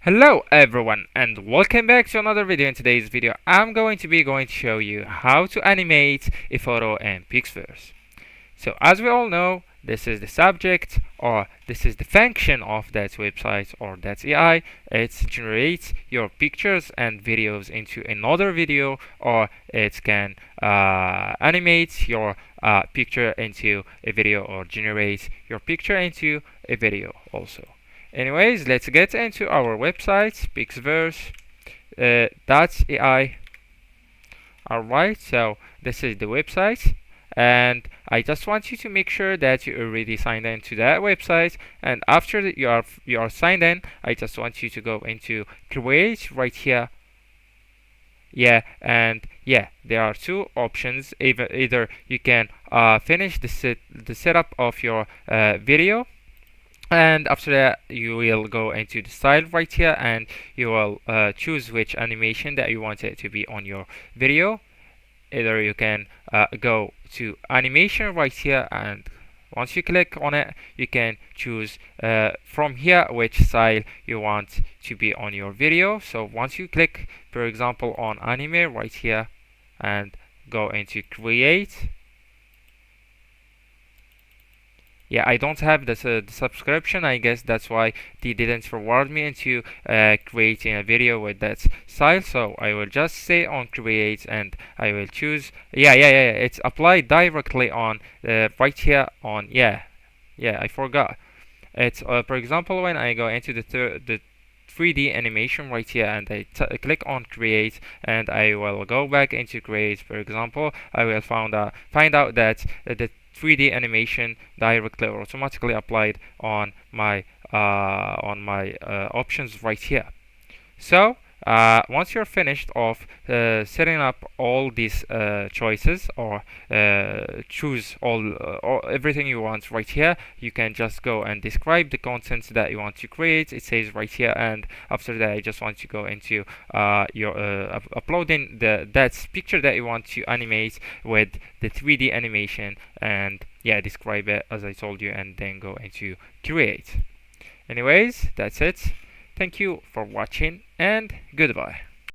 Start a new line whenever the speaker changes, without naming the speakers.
Hello everyone and welcome back to another video. In today's video I'm going to show you how to animate a photo in PixVerse. So as we all know, this is the subject or this is the function of that website or that AI. It generates your pictures and videos into another video, or it can animate your picture into a video or generate your picture into a video also. Anyways, let's get into our website, PixVerse .ai. Alright, so this is the website, and I just want you to make sure that you already signed in to that website. And after that you are signed in, I just want you to go into create right here. And there are two options. Either you can finish the setup of your video, and after that you will go into the style right here, and you will choose which animation that you want it to be on your video. Either you can go to animation right here, and once you click on it you can choose from here which style you want to be on your video. So once you click, for example, on Animate right here and go into create. Yeah, I don't have this the subscription. I guess that's why they didn't reward me into creating a video with that style. So I will just say on create, and I will choose. Yeah. It's applied directly on right here on. Yeah. I forgot. It's for example, when I go into the 3D animation right here and I click on create, and I will go back into create. For example, I will find out that the 3D animation directly or automatically applied on my options right here. So once you're finished of setting up all these choices, or choose everything you want right here, you can just go and describe the content that you want to create. It says right here, and after that I just want to go into your uploading that picture that you want to animate with the 3D animation, and yeah, describe it as I told you, and then go into create. Anyways, that's it. Thank you for watching, and goodbye.